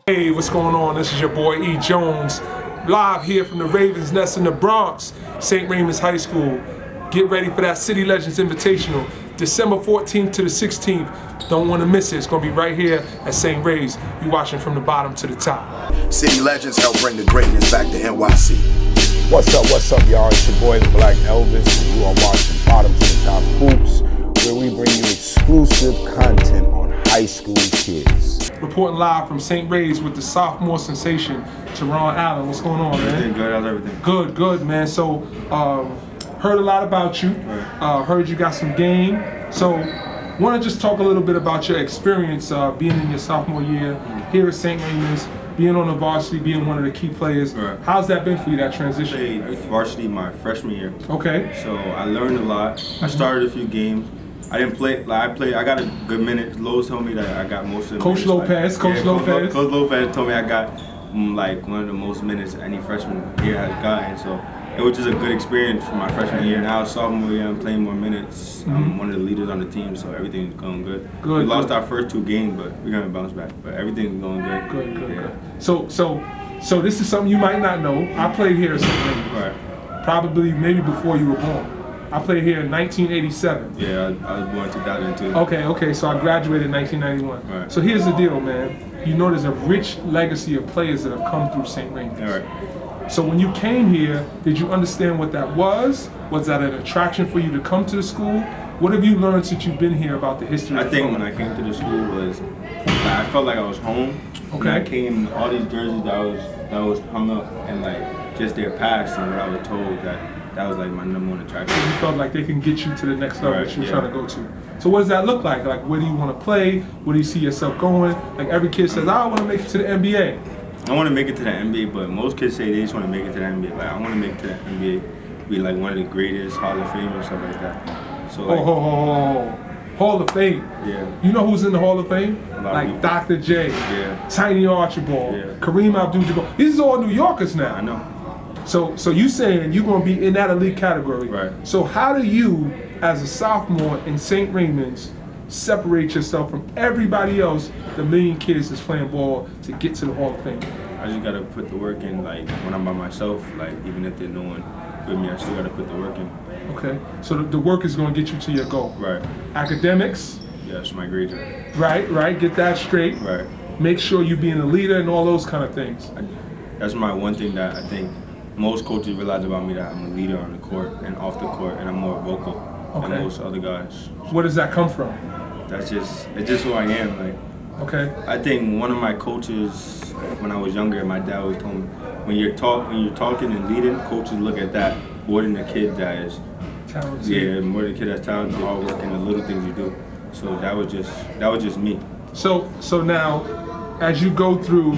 Hey, what's going on? This is your boy E. Jones, live here from the Ravens Nest in the Bronx, St. Raymond's High School. Get ready for that City Legends Invitational, December 14th to the 16th. Don't want to miss it. It's going to be right here at St. Ray's. You're watching from the bottom to the top. City Legends help bring the greatness back to NYC. What's up, y'all? It's your boy, the Black Elvis, and you are watching Bottom to the Top Hoops, where we bring you exclusive content on high school kids. Reporting live from St. Ray's with the sophomore sensation, Tahron Allen. What's going on, man? Everything good, how's everything? Good, man. So, heard a lot about you. Right. Heard you got some game. So, want to just talk a little bit about your experience being in your sophomore year here at St. Raymond's, being on the varsity, being one of the key players. Right. How's that been for you, that transition? I played varsity my freshman year. Okay. So I learned a lot. I started a few games. I didn't play, I got a good minute. Lowe's told me that I got most of the Coach minutes. Lopez, Coach Lopez. Coach Lopez told me I got like one of the most minutes any freshman year has gotten. So it was just a good experience for my freshman year. Now sophomore year, I'm playing more minutes. I'm one of the leaders on the team, so everything's going good. We lost our first two games, but we're gonna bounce back. But everything's going good. Good. So this is something you might not know. I played here at St. Raymond's. Right. Probably maybe before you were born. I played here in 1987. Yeah, I was born in 2002. Okay, so I graduated in 1991. Right. So here's the deal, man. You know there's a rich legacy of players that have come through St. Raymond's. All right. So when you came here, did you understand what that was? Was that an attraction for you to come to the school? What have you learned since you've been here about the history of the think program? when I came to the school was, I felt like I was home. Okay. When I came, all these jerseys that was hung up and like just their past and what I was told that was like my number one attraction. You felt like they can get you to the next level that you're yeah. trying to go to. So what does that look like? Like, where do you want to play? Where do you see yourself going? Like every kid says, I want to make it to the NBA. I want to make it to the NBA, but most kids say they just want to make it to the NBA. Like I want to make it to the NBA, be like one of the greatest, Hall of Fame or stuff like that. So like, Hall of Fame. Yeah. You know who's in the Hall of Fame? Like people. Dr. J, Yeah. Tiny Archibald, Yeah. Kareem Abdul-Jabbar. These are all New Yorkers now. I know. So you saying you're gonna be in that elite category. Right. So how do you, as a sophomore in St. Raymond's, separate yourself from everybody else, the million kids that's playing ball, to get to the Hall of Fame? I just gotta put the work in. Like when I'm by myself, like even if there's no one with me, I still gotta put the work in. Okay. So the work is gonna get you to your goal. Right. Academics. Yes, my grades are. Right. Get that straight. Right. Make sure you being a leader and all those kind of things. That's my one thing that I think most coaches realize about me, that I'm a leader on the court and off the court, and I'm more vocal than most other guys. Where does that come from? It's just who I am. Like, okay. I think one of my coaches, when I was younger, my dad always told me, when you're talking and leading, coaches look at that more than the kid that is talented. Yeah, more than the kid that's talented, hard work, and the little things you do. So that was just me. So now, as you go through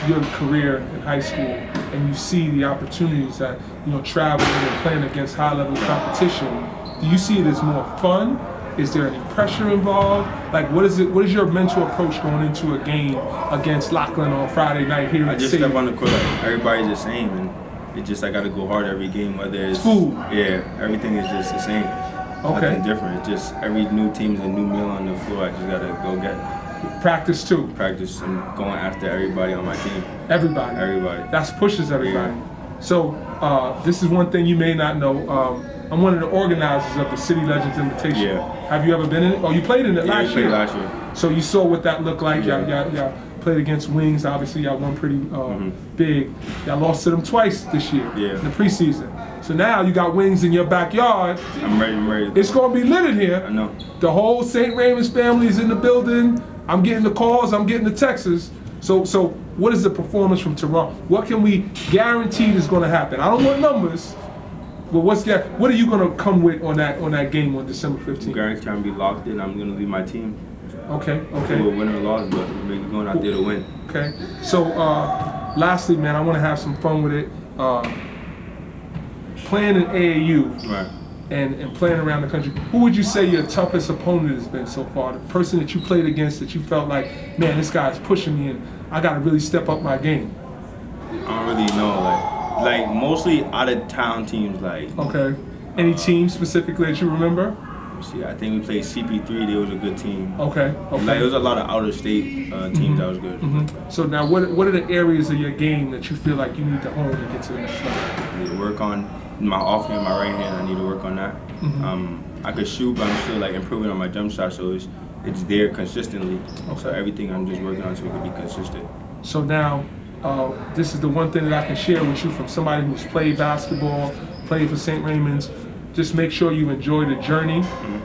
your career in high school and you see the opportunities that, traveling and playing against high-level competition, do you see it as more fun? Is there any pressure involved? Like, what is your mental approach going into a game against Lackland on Friday night here at I just City? step on the court like everybody's the same, and it's just I got to go hard every game, whether it's food. Yeah, everything is just the same. Okay. Nothing different. It's just every new team's a new meal on the floor. I just got to go get it. Practice too. Practice. I'm going after everybody on my team. Everybody. That pushes everybody. Yeah. So this is one thing you may not know. I'm one of the organizers of the City Legends Invitation. Yeah. Have you ever been in it? Oh, you played in it last year. Yeah, played last year. So you saw what that looked like. Yeah. Y'all played against Wings. Obviously, y'all won pretty big. Y'all lost to them twice this year in the preseason. So now you got Wings in your backyard. I'm ready. It's going to be lit in here. I know. The whole St. Raymond's family is in the building. I'm getting the calls. I'm getting the texts. So what is the performance from Tahron? What can we guarantee is going to happen? I don't want numbers, but what are you going to come with on that game on December 15th? I'm guaranteed to be locked in. I'm going to lead my team. Okay. We'll win or loss, but we're going out there to win. Okay. So lastly, man, I want to have some fun with it. Playing in AAU. Right. And playing around the country, who would you say your toughest opponent has been so far? The person that you played against that you felt like, man, this guy's pushing me and I got to really step up my game? I don't really know. Like mostly out of town teams. Like. Okay. Any team specifically that you remember? See, I think we played CP3. They was a good team. Okay. Like, it was a lot of out-of-state teams that was good. So now, what are the areas of your game that you feel like you need to hone to get to the next level? I need to work on my off hand, my right hand. I need to work on that. I could shoot, but I'm still like improving on my jump shot, so it's there consistently. Okay. So everything I'm just working on so it can be consistent. So now, this is the one thing that I can share with you from somebody who's played basketball, played for St. Raymond's. Just make sure you enjoy the journey.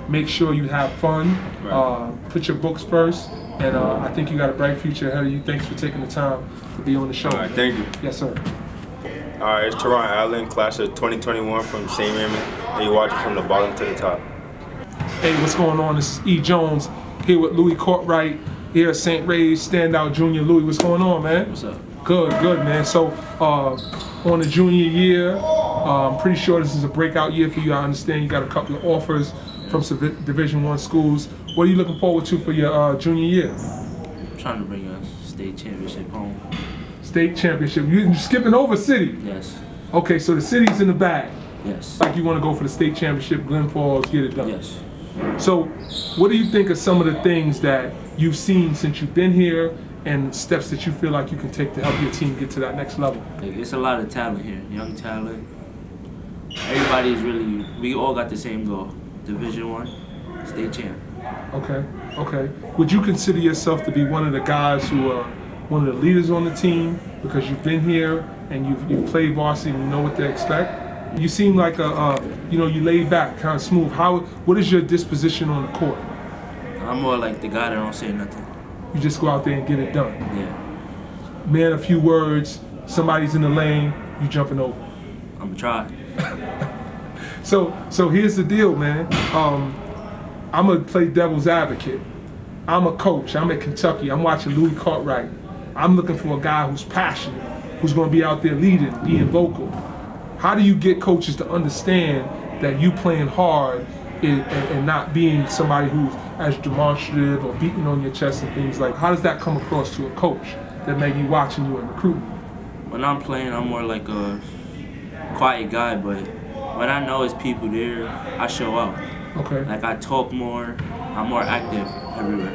Make sure you have fun. Right. Put your books first. And I think you got a bright future ahead of you. Thanks for taking the time to be on the show. All right, thank you. Yes, sir. All right, it's Tahron Allen, class of 2021 from St. Raymond, and you're watching from the bottom to the top. Hey, what's going on? This is E. Jones here with Luis Kortright here at St. Ray's Standout Junior. Louis, what's going on, man? What's up? Good, man. So, on the junior year, I'm pretty sure this is a breakout year for you. I understand you got a couple of offers from some Division I schools. What are you looking forward to for your junior year? I'm trying to bring a state championship home. State championship. You're skipping over city? Yes. Okay, so the city's in the bag. Yes. Like you want to go for the state championship, Glen Falls, get it done. Yes. So, what do you think of some of the things that you've seen since you've been here and steps that you feel like you can take to help your team get to that next level? Like, it's a lot of talent here, young talent. Everybody's really, we all got the same goal, Division I, state champ. Okay. Would you consider yourself to be one of the guys who are one of the leaders on the team because you've been here and you've played varsity and you know what to expect? You seem like you laid back, kind of smooth. What is your disposition on the court? I'm more like the guy that don't say nothing. You just go out there and get it done. Yeah. Man, a few words, somebody's in the lane, you jumping over. I'm gonna try. So here's the deal, man. I'm gonna play devil's advocate. I'm a coach. I'm at Kentucky. I'm watching Luis Kortright. I'm looking for a guy who's passionate, who's gonna be out there leading, being vocal. How do you get coaches to understand that you playing hard and not being somebody who's as demonstrative or beating on your chest and things like? How does that come across to a coach that may be watching you and recruiting? When I'm playing, I'm more like a quiet guy, but when I know it's people there, I show up. Okay. Like, I talk more, I'm more active everywhere.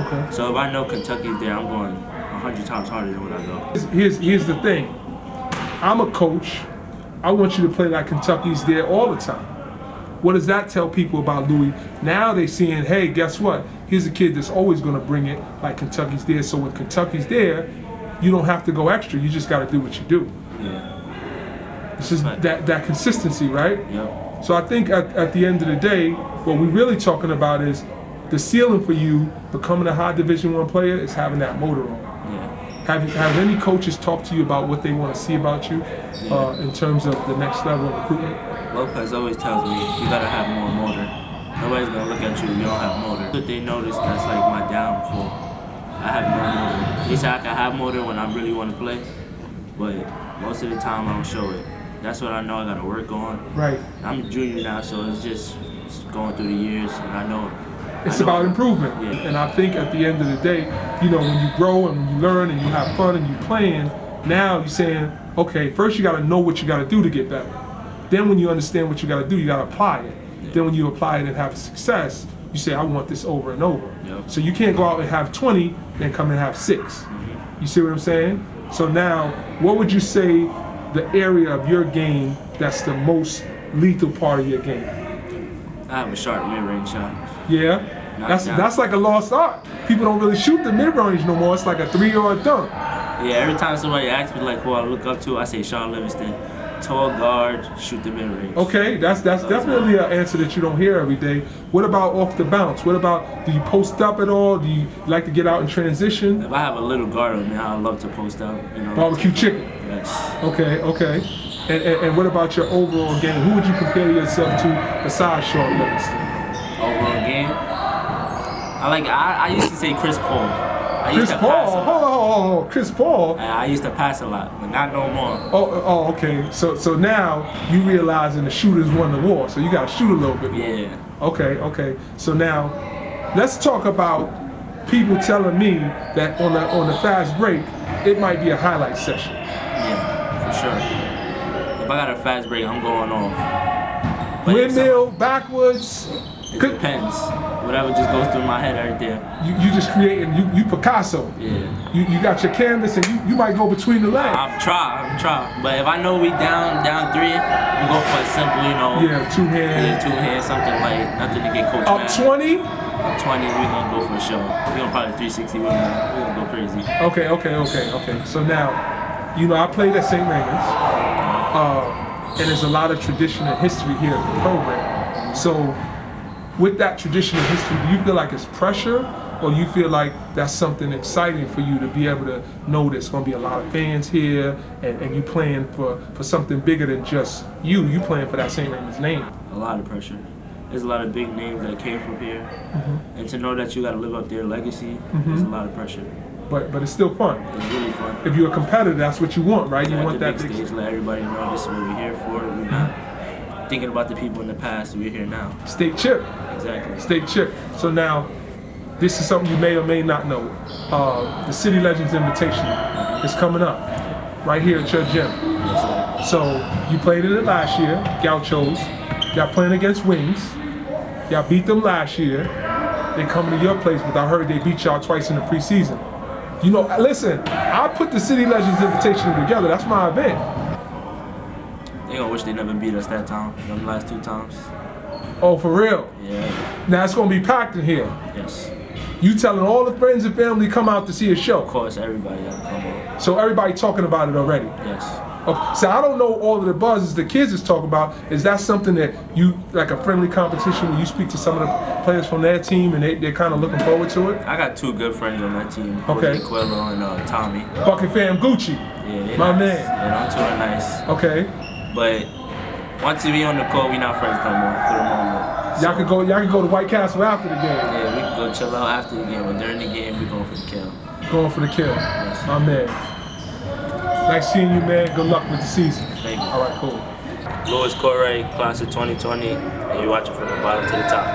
Okay. So if I know Kentucky's there, I'm going 100 times harder than when I go. Here's the thing. I'm a coach. I want you to play like Kentucky's there all the time. What does that tell people about Louis? Now they're seeing, hey, guess what? Here's a kid that's always going to bring it like Kentucky's there. So when Kentucky's there, you don't have to go extra. You just got to do what you do. Yeah. It's just that consistency, right? Yep. So I think at the end of the day, what we're really talking about is the ceiling for you becoming a high Division I player is having that motor on. Yeah. Have any coaches talked to you about what they want to see about you in terms of the next level of recruitment? Lopez always tells me, you gotta have more motor. Nobody's gonna look at you if you don't have motor. But they notice that's like my downfall. I have no motor. They say I can have motor when I really want to play, but most of the time I don't show it. That's what I know I gotta work on. Right. I'm a junior now, so it's just going through the years, and I know. It's about improvement. Yeah. And I think at the end of the day, when you grow and when you learn and you have fun and you're playing, now you're saying, okay, first you gotta know what you gotta do to get better. Then when you understand what you gotta do, you gotta apply it. Yeah. Then when you apply it and have success, you say, I want this over and over. Yep. So you can't go out and have 20, then come and have 6. Mm-hmm. You see what I'm saying? So now, what would you say the area of your game that's the most lethal part of your game? I have a sharp mid-range shot. Yeah? That's like a lost art. People don't really shoot the mid-range no more. It's like a 3-yard dunk. Yeah, every time somebody asks me like who I look up to, I say Sean Livingston. Tall guard, shoot the mid-range. Okay, that's definitely an answer that you don't hear every day. What about off the bounce? What about, do you post up at all? Do you like to get out and transition? If I have a little guard on me, I love to post up. Barbecue chicken? Yes. Okay. And what about your overall game? Who would you compare yourself to besides Sean Livingston? Overall game? I used to say Chris Paul. Chris Paul? Hold on. Chris Paul? I used to pass a lot, but not no more. Oh, okay. So now you realizing the shooters won the war, so you got to shoot a little bit more. Yeah. Okay. So now, let's talk about people telling me that on the fast break, it might be a highlight session. Yeah, for sure. If I got a fast break, I'm going off. Windmill, backwards. It depends. Whatever just goes through my head right there. You just creating, you Picasso. Yeah. You got your canvas and you might go between the legs. I'm try. But if I know we down 3, we go for a simple, you know. Yeah, 2 hands. Yeah, 2 hands, something like, nothing to get coach Up mad. 20? Up 20, we gonna go for a show. We gonna probably 360, we gonna go crazy. Okay. So now, you know, I played at St. Raymond's. And there's a lot of tradition and history here at the program. So with that tradition and history, do you feel like it's pressure, or you feel like that's something exciting for you to be able to know there's going to be a lot of fans here and you playing for something bigger than just you playing for that St. Raymond's name? A lot of pressure. There's a lot of big names that came from here, and to know that you got to live up their legacy, there's a lot of pressure. But it's still fun. It's really fun. If you're a competitor, that's what you want, right? You want that big stage. Let everybody know this is what we're here for. We're not thinking about the people in the past. We're here now. State chip. Exactly. State chip. So now, this is something you may or may not know. The City Legends Invitation is coming up right here at your gym. Yes, so you played in it last year, Gauchos. Y'all playing against Wings. Y'all beat them last year. They coming to your place, but I heard they beat y'all twice in the preseason. You know, listen, I put the City Legends Invitation together. That's my event. They gonna wish they never beat us that time, them last 2 times. Oh, for real? Yeah. Now it's gonna be packed in here. Yes. You telling all the friends and family to come out to see a show? Of course, everybody gotta come out. So everybody talking about it already? Yes. Okay. So I don't know all of the buzzes the kids is talking about. Is that something that you, like a friendly competition where you speak to some of the players from their team and they're kind of looking forward to it? I got 2 good friends on that team. Okay. Quillo and Tommy. Bucket Fam Gucci. Yeah, they my nice. man. Yeah, them 2 are nice. Okay. But once we on the court, we not friends no more for the moment. Y'all can go to White Castle after the game. Yeah, we can go chill out after the game, but during the game, we going for the kill. Going for the kill. Yes. My man. Nice seeing you, man. Good luck with the season. Thank you. All right, cool. Luis Kortright Class of 2020, and you're watching from the bottom to the top.